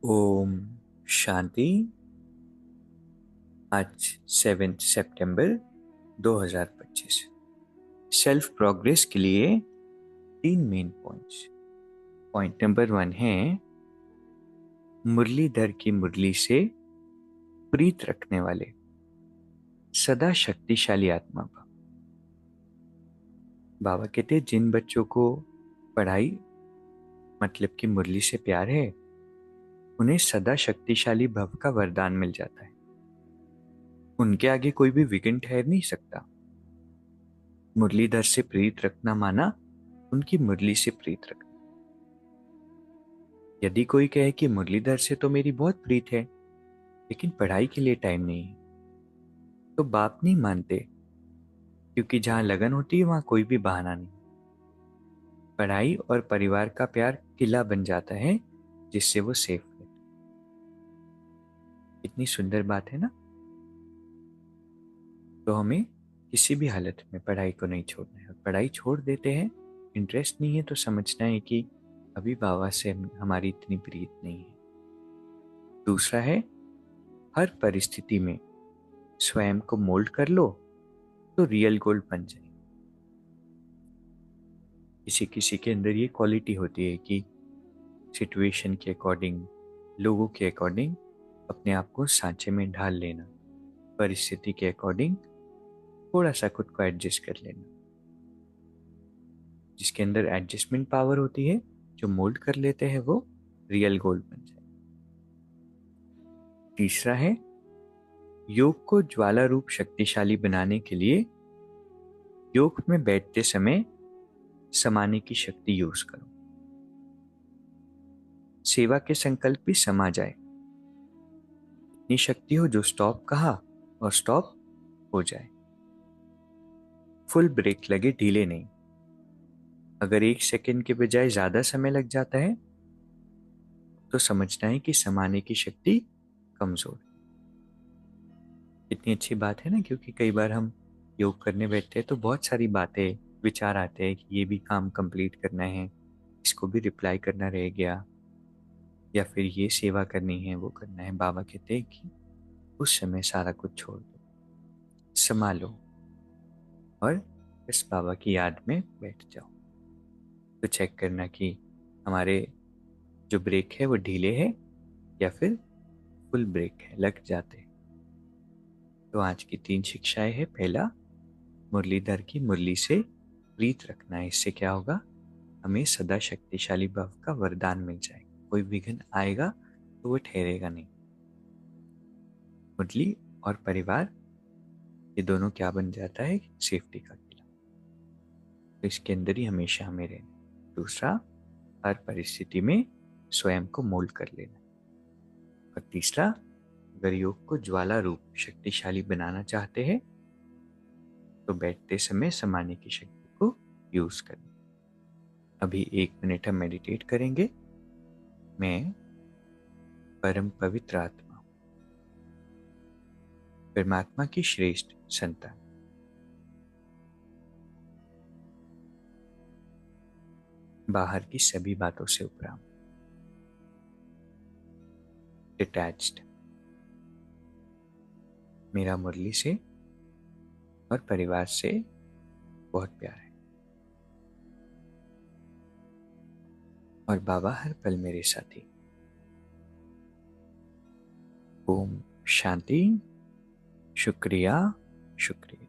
ओम शांति। आज 7 सितंबर 2025। Self progress के लिए 3 मेन पॉइंट्स। पॉइंट नंबर 1 है मुरलीधर की मुरली से प्रीत रखने वाले सदा शक्तिशाली आत्मा भव। बाबा कहते हैं जिन बच्चों को पढ़ाई मतलब कि मुरली से प्यार है उन्हें सदा शक्तिशाली भव का वरदान मिल जाता है। उनके आगे कोई भी विघ्न ठहर नहीं सकता। मुरलीधर से प्रीत रखना माना उनकी मुरली से प्रीत रखना। यदि कोई कहे कि मुरलीधर से तो मेरी बहुत प्रीत है लेकिन पढ़ाई के लिए टाइम नहीं है, तो बाप नहीं मानते, क्योंकि जहां लगन होती है वहां कोई भी बहाना नहीं। पढ़ाई और परिवार का प्यार किला बन जाता है जिससे वो सेफ है। इतनी सुंदर बात है ना। तो हमें किसी भी हालत में पढ़ाई को नहीं छोड़ना है। पढ़ाई छोड़ देते हैं, इंटरेस्ट नहीं है, तो समझना है कि अभी बाबा से हमारी इतनी प्रीत नहीं है। दूसरा है हर परिस्थिति में स्वयं को मोल्ड कर लो तो रियल गोल्ड बन जाए। किसी किसी के अंदर ये क्वालिटी होती है कि सिचुएशन के अकॉर्डिंग, लोगों के अकॉर्डिंग अपने आप को सांचे में ढाल लेना, परिस्थिति के अकॉर्डिंग थोड़ा सा खुद को एडजस्ट कर लेना। जिसके अंदर एडजस्टमेंट पावर होती है, जो मोल्ड कर लेते हैं, वो रियल गोल्ड बन जाए। तीसरा है योग को ज्वाला रूप शक्तिशाली बनाने के लिए योग में बैठते समय समाने की शक्ति यूज करो। सेवा के संकल्प भी समा जाए। इतनी शक्ति हो जो स्टॉप कहा और स्टॉप हो जाए। फुल ब्रेक लगे, ढीले नहीं। अगर 1 सेकंड के बजाय ज्यादा समय लग जाता है तो समझना है कि समाने की शक्ति कमजोर है। इतनी अच्छी बात है ना, क्योंकि कई बार हम योग करने बैठते हैं तो बहुत सारी बातें, विचार आते हैं कि ये भी काम कंप्लीट करना है, इसको भी रिप्लाई करना रह गया, या फिर ये सेवा करनी है, वो करना है। बाबा कहते हैं कि उस समय सारा कुछ छोड़ दो, संभालो और बस बाबा की याद में बैठ जाओ। तो चेक करना कि हमारे जो ब्रेक है वो ढीले है या फिर फुल ब्रेक है, लग जाते हैं। तो आज की 3 शिक्षाएं है। पहला, मुरलीधर की मुरली से प्रीत रखना है। इससे क्या होगा, हमें सदा शक्तिशाली भव का वरदान मिल जाएगा। कोई विघ्न आएगा तो वो ठहरेगा नहीं। मुरली और परिवार, ये दोनों क्या बन जाता है, सेफ्टी का किला। तो इसके अंदर ही हमेशा हमें रहना। दूसरा, हर परिस्थिति में स्वयं को मोल्ड कर लेना। और तीसरा, अगर योग को ज्वाला रूप शक्तिशाली बनाना चाहते हैं तो बैठते समय समाने की शक्ति को यूज करें। अभी 1 मिनट हम मेडिटेट करेंगे। मैं परम पवित्र आत्मा हूं, परमात्मा की श्रेष्ठ संतान। बाहर की सभी बातों से उपराम, डिटैच्ड। मेरा मुरली से और परिवार से बहुत प्यार है और बाबा हर पल मेरे साथी। ओम शांति। शुक्रिया, शुक्रिया।